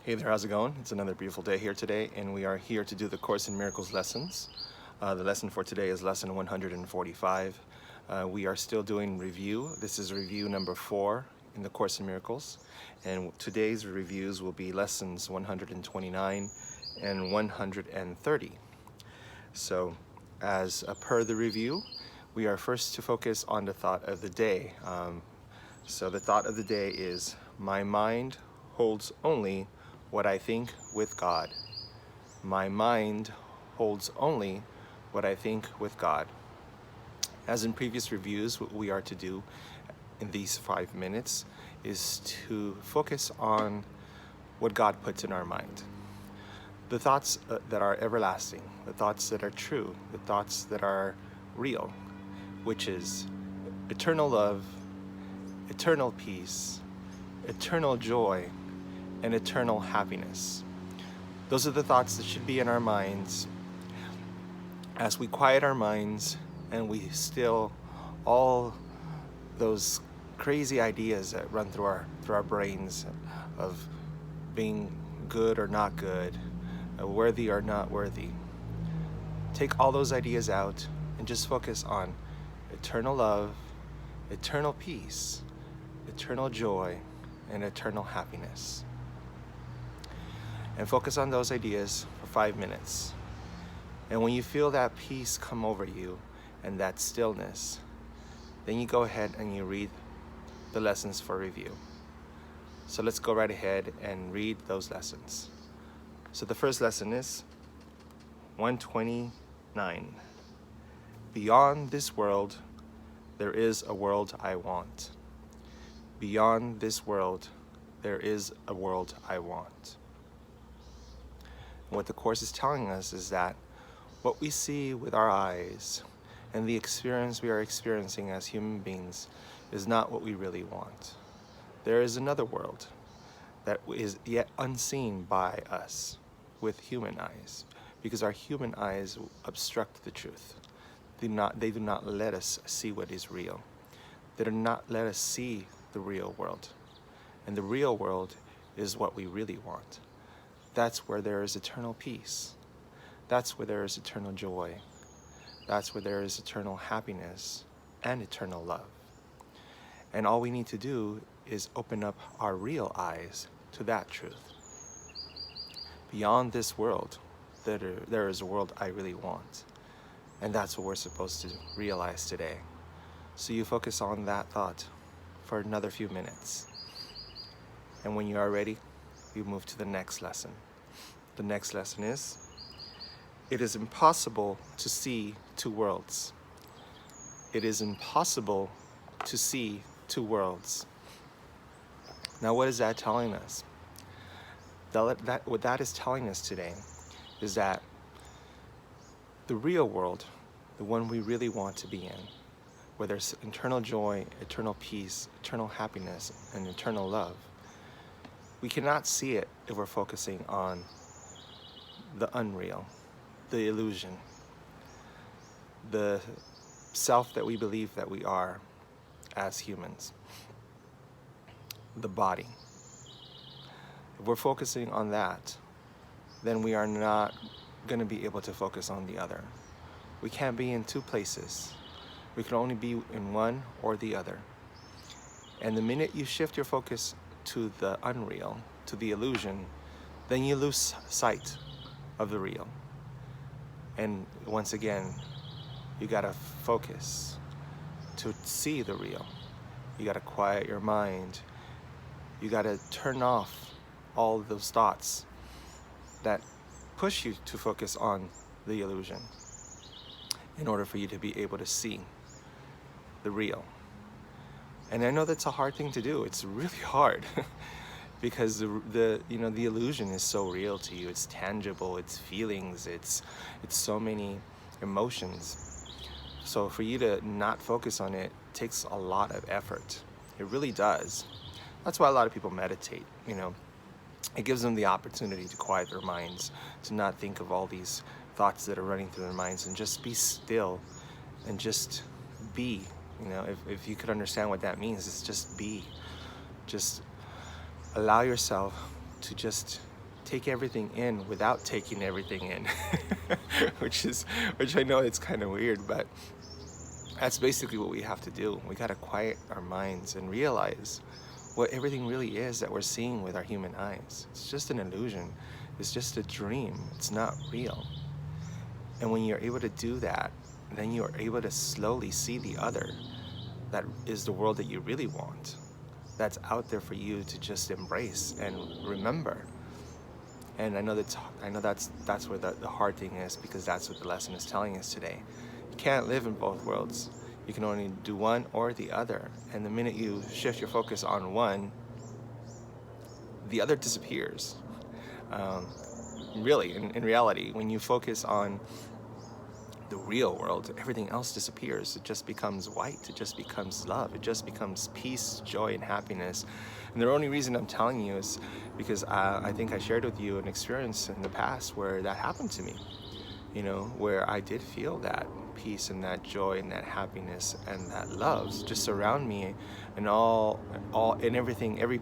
Hey there, how's it going? It's another beautiful day here today, and we are here to do the Course in Miracles lessons. The lesson for today is lesson 145. We are still doing review. This is review number 4 in the Course in Miracles, and today's reviews will be lessons 129 and 130. So, as per the review, we are first to focus on the thought of the day. So the thought of the day is, my mind holds only what I think with God. My mind holds only what I think with God. As in previous reviews, what we are to do in these 5 minutes is to focus on what God puts in our mind. The thoughts that are everlasting, the thoughts that are true, the thoughts that are real, which is eternal love, eternal peace, eternal joy, and eternal happiness. Those are the thoughts that should be in our minds as we quiet our minds and we still all those crazy ideas that run through our brains of being good or not good, worthy or not worthy. Take all those ideas out and just focus on eternal love, eternal peace, eternal joy, and eternal happiness. And focus on those ideas for 5 minutes. And when you feel that peace come over you and that stillness, then you go ahead and you read the lessons for review. So let's go right ahead and read those lessons. So the first lesson is 129. Beyond this world, there is a world I want. Beyond this world, there is a world I want. What the Course is telling us is that what we see with our eyes and the experience we are experiencing as human beings is not what we really want. There is another world that is yet unseen by us with human eyes, because our human eyes obstruct the truth. They do not let us see what is real. They do not let us see the real world. And the real world is what we really want. That's where there is eternal peace. That's where there is eternal joy. That's where there is eternal happiness and eternal love. And all we need to do is open up our real eyes to that truth. Beyond this world, there is a world I really want. And that's what we're supposed to realize today. So you focus on that thought for another few minutes. And when you are ready, you move to the next lesson. The next lesson is, it is impossible to see two worlds. It is impossible to see two worlds. Now, what is that telling us? What that is telling us today is that the real world, the one we really want to be in, where there's eternal joy, eternal peace, eternal happiness, and eternal love, we cannot see it if we're focusing on the unreal, the illusion, the self that we believe that we are as humans, the body. If we're focusing on that, then we are not going to be able to focus on the other. We can't be in two places. We can only be in one or the other. And the minute you shift your focus to the unreal, to the illusion, then you lose sight of the real. And once again, you gotta focus to see the real. You gotta quiet your mind. You gotta turn off all those thoughts that push you to focus on the illusion in order for you to be able to see the real. And I know that's a hard thing to do. It's really hard because the illusion is so real to you. It's tangible, it's feelings, it's so many emotions. So for you to not focus on it takes a lot of effort. It really does. That's why a lot of people meditate, It gives them the opportunity to quiet their minds, to not think of all these thoughts that are running through their minds, and just be still and just be. If you could understand what that means, it's just be. Just allow yourself to just take everything in without taking everything in, which I know it's kind of weird, but that's basically what we have to do. We got to quiet our minds and realize what everything really is that we're seeing with our human eyes. It's just an illusion. It's just a dream. It's not real. And when you're able to do that, then you are able to slowly see the other. That is the world that you really want. That's out there for you to just embrace and remember. And I know that's where the hard thing is, because that's what the lesson is telling us today. You can't live in both worlds. You can only do one or the other. And the minute you shift your focus on one, the other disappears. Really, in reality, when you focus on the real world, everything else disappears. It just becomes white. It just becomes love. It just becomes peace, joy, and happiness. And the only reason I'm telling you is because I think I shared with you an experience in the past where that happened to me. You know, where I did feel that peace and that joy and that happiness and that love just surround me, and all and everything, every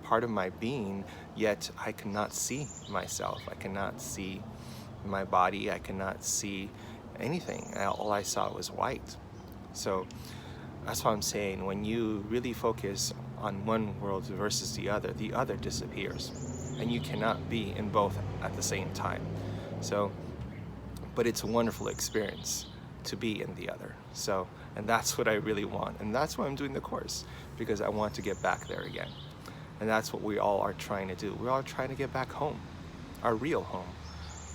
part of my being. Yet I cannot see myself. I cannot see my body. I cannot see anything. All I saw was white. So that's why I'm saying, when you really focus on one world versus the other disappears, and you cannot be in both at the same time. So, but it's a wonderful experience to be in the other. So, and that's what I really want, and that's why I'm doing the course, because I want to get back there again. And that's what we all are trying to do. We're all trying to get back home, our real home,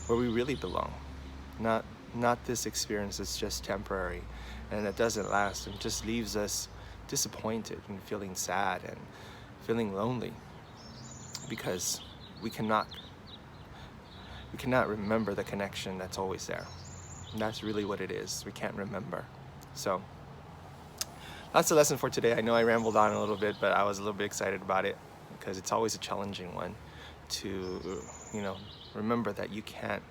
where we really belong. Not this experience that's just temporary and that doesn't last and just leaves us disappointed and feeling sad and feeling lonely, because we cannot remember the connection that's always there. And that's really what it is. We can't remember. So that's the lesson for today. I know I rambled on a little bit, but I was a little bit excited about it, because it's always a challenging one to, remember that you can't.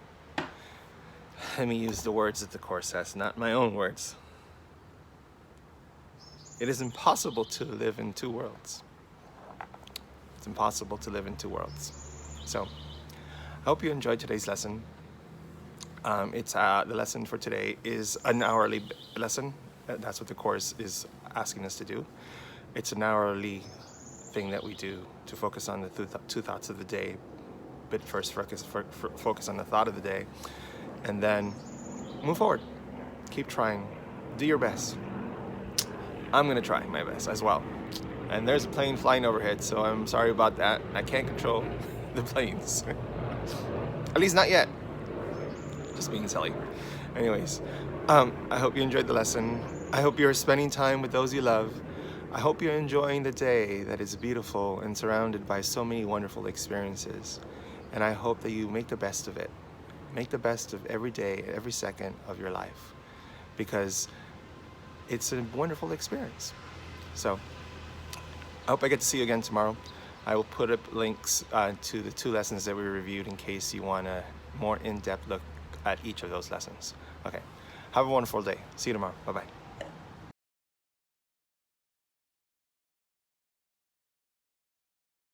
Let me use the words that the Course says, not my own words. It is impossible to live in two worlds. It's impossible to live in two worlds. So I hope you enjoyed today's lesson. The lesson for today is an hourly lesson. That's what the Course is asking us to do. It's an hourly thing that we do to focus on the two thoughts of the day. But first focus on the thought of the day, and then move forward. Keep trying. Do your best. I'm gonna try my best as well. And there's a plane flying overhead, so I'm sorry about that. I can't control the planes. At least not yet. Just being silly. Anyways, I hope you enjoyed the lesson. I hope you're spending time with those you love. I hope you're enjoying the day that is beautiful and surrounded by so many wonderful experiences. And I hope that you make the best of it. Make the best of every day, every second of your life, because it's a wonderful experience. So I hope I get to see you again tomorrow. I will put up links to the 2 lessons that we reviewed in case you want a more in-depth look at each of those lessons. Okay, have a wonderful day. See you tomorrow. Bye-bye.